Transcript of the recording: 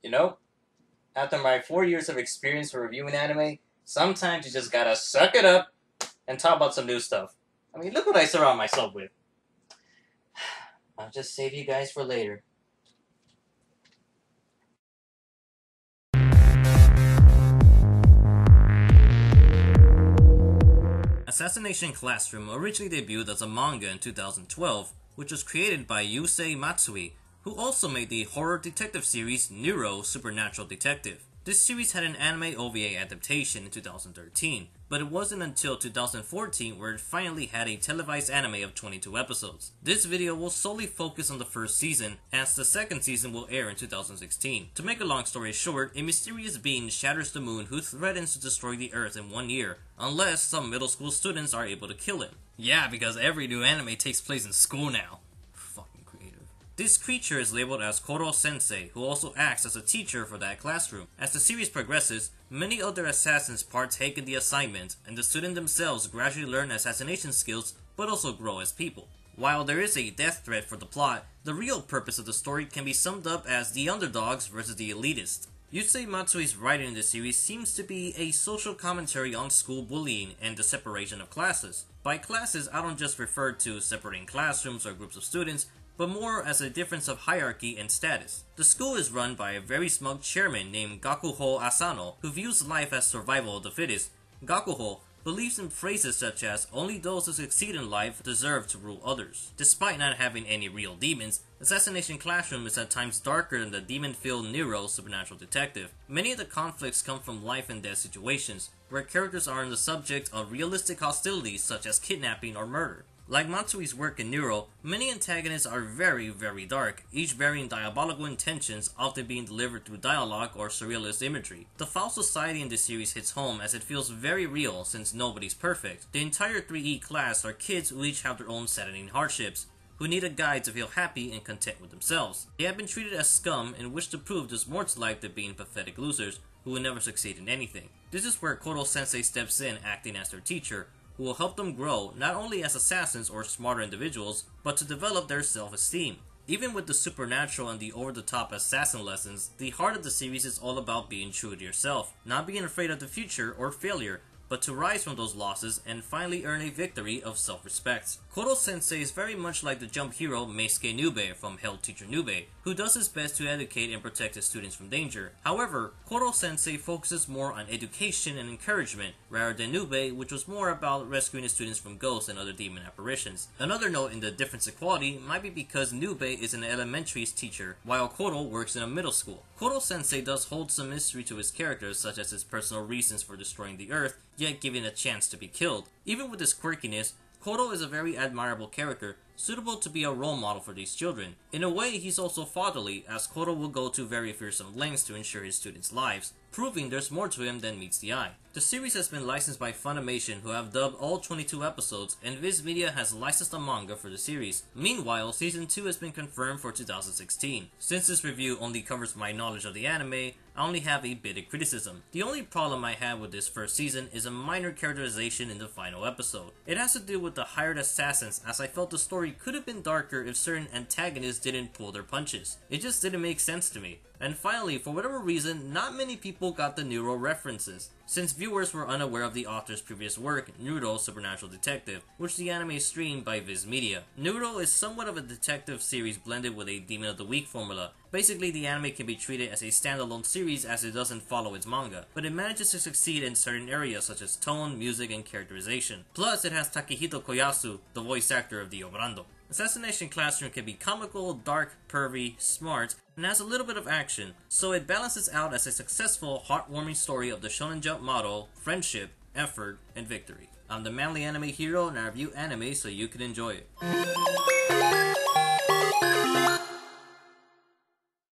You know, after my 4 years of experience for reviewing anime, sometimes you just gotta suck it up and talk about some new stuff. I mean, look what I surround myself with. I'll just save you guys for later. Assassination Classroom originally debuted as a manga in 2012, which was created by Yusei Matsui, who also made the horror detective series Neuro Supernatural Detective. This series had an anime OVA adaptation in 2013, but it wasn't until 2014 where it finally had a televised anime of 22 episodes. This video will solely focus on the first season, as the second season will air in 2016. To make a long story short, a mysterious being shatters the moon who threatens to destroy the Earth in 1 year, unless some middle school students are able to kill him. Yeah, because every new anime takes place in school now. This creature is labeled as Koro Sensei, who also acts as a teacher for that classroom. As the series progresses, many other assassins partake in the assignment, and the students themselves gradually learn assassination skills, but also grow as people. While there is a death threat for the plot, the real purpose of the story can be summed up as the underdogs versus the elitists. Yusei Matsui's writing in the series seems to be a social commentary on school bullying and the separation of classes. By classes, I don't just refer to separating classrooms or groups of students, but more as a difference of hierarchy and status. The school is run by a very smug chairman named Gakuho Asano, who views life as survival of the fittest. Gakuho believes in phrases such as, "Only those who succeed in life deserve to rule others." Despite not having any real demons, Assassination Classroom is at times darker than the demon-filled Neuro Supernatural Detective. Many of the conflicts come from life and death situations, where characters are the subject of realistic hostilities such as kidnapping or murder. Like Matsui's work in Neuro, many antagonists are very, very dark, each bearing diabolical intentions, often being delivered through dialogue or surrealist imagery. The foul society in this series hits home as it feels very real since nobody's perfect. The entire 3E class are kids who each have their own saddening hardships, who need a guide to feel happy and content with themselves. They have been treated as scum and wish to prove there's more to life than being pathetic losers who will never succeed in anything. This is where Koro Sensei steps in, acting as their teacher, who will help them grow not only as assassins or smarter individuals, but to develop their self-esteem. Even with the supernatural and the over-the-top assassin lessons, the heart of the series is all about being true to yourself, not being afraid of the future or failure, but to rise from those losses and finally earn a victory of self-respect. Koro Sensei is very much like the Jump hero Meisuke Nube from Hell Teacher Nube, who does his best to educate and protect his students from danger. However, Koro Sensei focuses more on education and encouragement, rather than Nube, which was more about rescuing his students from ghosts and other demon apparitions. Another note in the difference in quality might be because Nube is an elementary teacher, while Koro works in a middle school. Koro Sensei does hold some mystery to his characters, such as his personal reasons for destroying the Earth, yet given a chance to be killed. Even with his quirkiness, Koro is a very admirable character, suitable to be a role model for these children. In a way, he's also fatherly, as Koro will go to very fearsome lengths to ensure his students' lives, proving there's more to him than meets the eye. The series has been licensed by Funimation, who have dubbed all 22 episodes, and Viz Media has licensed a manga for the series. Meanwhile, Season 2 has been confirmed for 2016. Since this review only covers my knowledge of the anime, I only have a bit of criticism. The only problem I have with this first season is a minor characterization in the final episode. It has to do with the hired assassins, as I felt the story could have been darker if certain antagonists didn't pull their punches. It just didn't make sense to me. And finally, for whatever reason, not many people got the Neuro references, since viewers were unaware of the author's previous work, Neuro Supernatural Detective, which the anime is streamed by Viz Media. Neuro is somewhat of a detective series blended with a Demon of the Week formula. Basically, the anime can be treated as a standalone series as it doesn't follow its manga, but it manages to succeed in certain areas such as tone, music, and characterization. Plus, it has Takehito Koyasu, the voice actor of Dio Brando. Assassination Classroom can be comical, dark, pervy, smart, and has a little bit of action, so it balances out as a successful, heartwarming story of the Shonen Jump motto, friendship, effort, and victory. I'm the manly anime hero, and I review anime so you can enjoy it.